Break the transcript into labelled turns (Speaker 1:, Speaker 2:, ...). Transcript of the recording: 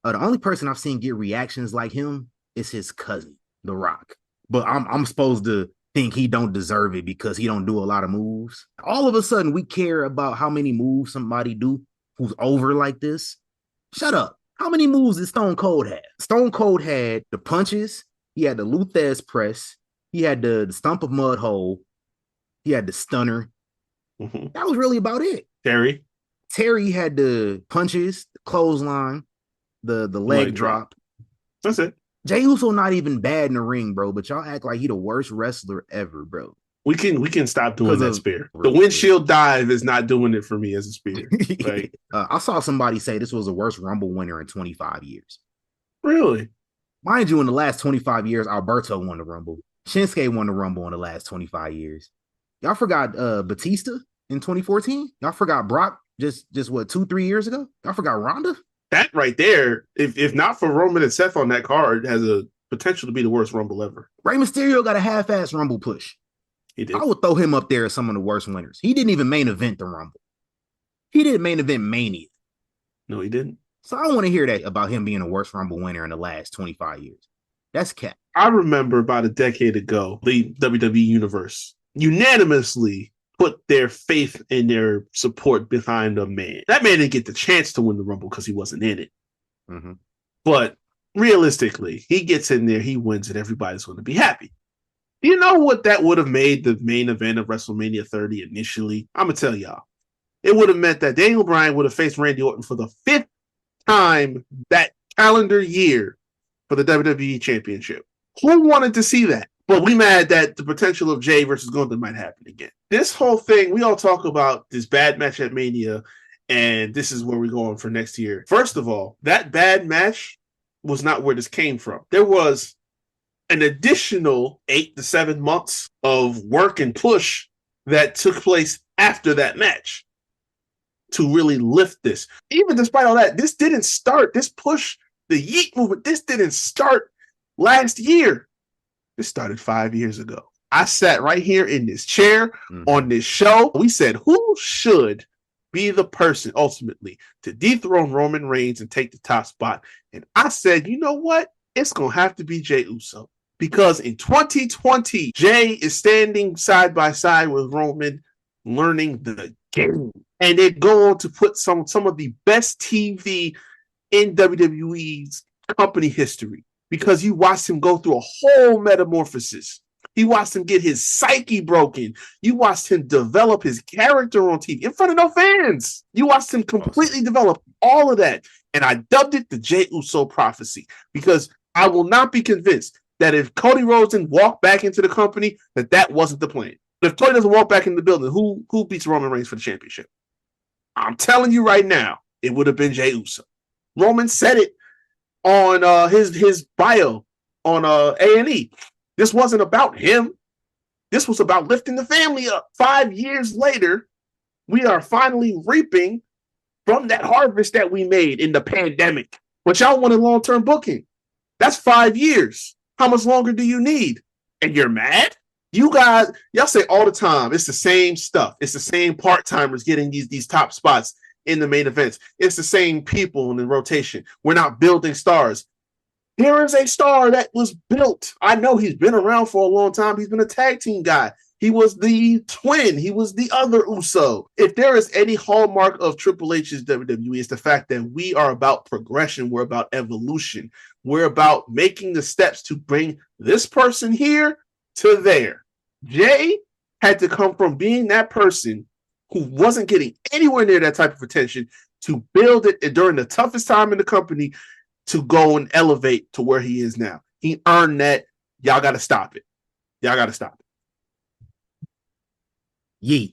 Speaker 1: The only person I've seen get reactions like him is his cousin, The Rock. But I'm supposed to think he don't deserve it because he don't do a lot of moves. All of a sudden, we care about how many moves somebody do who's over like this. Shut up. How many moves did Stone Cold have? Stone Cold had the punches. He had the Luthez press. He had the stump of mud hole. He had the stunner.
Speaker 2: Mm-hmm.
Speaker 1: That was really about it.
Speaker 2: Terry.
Speaker 1: Terry had the punches, the clothesline, the leg drop.
Speaker 2: That's it.
Speaker 1: Jey Uso not even bad in the ring, bro, but y'all act like he the worst wrestler ever, bro.
Speaker 2: We can stop doing that
Speaker 1: Of
Speaker 2: spear. The windshield dive is not doing it for me as a spear. Like,
Speaker 1: I saw somebody say this was the worst Rumble winner in 25 years.
Speaker 2: Really?
Speaker 1: Mind you, in the last 25 years, Alberto won the Rumble. Shinsuke won the Rumble in the last 25 years. Y'all forgot Batista in 2014? Y'all forgot Brock just what, 2-3 years ago? Y'all forgot Ronda?
Speaker 2: That right there, if not for Roman and Seth on that card, has a potential to be the worst Rumble ever.
Speaker 1: Rey Mysterio got a half-ass Rumble push.
Speaker 2: He did.
Speaker 1: I would throw him up there as some of the worst winners. He didn't even main event the Rumble. He didn't main event Mania.
Speaker 2: No, he didn't.
Speaker 1: So I want to hear that about him being the worst Rumble winner in the last 25 years. That's cap.
Speaker 2: I remember about a decade ago, the WWE Universe unanimously put their faith and their support behind a man. That man didn't get the chance to win the Rumble because he wasn't in it.
Speaker 1: Mm-hmm.
Speaker 2: But realistically, he gets in there, he wins it, everybody's going to be happy. You know what that would have made the main event of WrestleMania 30 initially? I'm going to tell y'all. It would have meant that Daniel Bryan would have faced Randy Orton for the 5th time that calendar year for the WWE Championship. Who wanted to see that? But we mad that the potential of Jey versus Gunther might happen again. This whole thing, we all talk about this bad match at Mania, and this is where we're going for next year. First of all, that bad match was not where this came from. There was an additional 8 to 7 months of work and push that took place after that match to really lift this. Even despite all that, this didn't start, this push, the Yeet movement, this didn't start last year. This started 5 years ago. I sat right here in this chair on this show. We said, who should be the person ultimately to dethrone Roman Reigns and take the top spot? And I said, you know what? It's going to have to be Jey Uso. Because in 2020, Jey is standing side by side with Roman, learning the game. And they go on to put some of the best TV in WWE's company history. Because you watched him go through a whole metamorphosis. You watched him get his psyche broken. You watched him develop his character on TV in front of no fans. You watched him completely develop all of that. And I dubbed it the Jey Uso prophecy because I will not be convinced that if Cody Rhodes didn't walk back into the company, that wasn't the plan. But if Cody doesn't walk back in the building, who beats Roman Reigns for the championship? I'm telling you right now, it would have been Jey Uso. Roman said it on his bio on A&E. This wasn't about him. This was about lifting the family up. 5 years later, we are finally reaping from that harvest that we made in the pandemic. But y'all wanted long-term booking. That's 5 years. How much longer do you need? And you're mad? You guys, y'all say all the time, it's the same stuff. It's the same part-timers getting these top spots in the main events. It's the same people in the rotation. We're not building stars. Here is a star that was built. I know he's been around for a long time. He's been a tag team guy. He was the twin. He was the other Uso. If there is any hallmark of Triple H's WWE, it's the fact that we are about progression. We're about evolution. We're about making the steps to bring this person here to there. Jey had to come from being that person who wasn't getting anywhere near that type of attention to build it during the toughest time in the company to go and elevate to where he is now. He earned that. Y'all got to stop it. Y'all got to stop it.
Speaker 1: Yeet.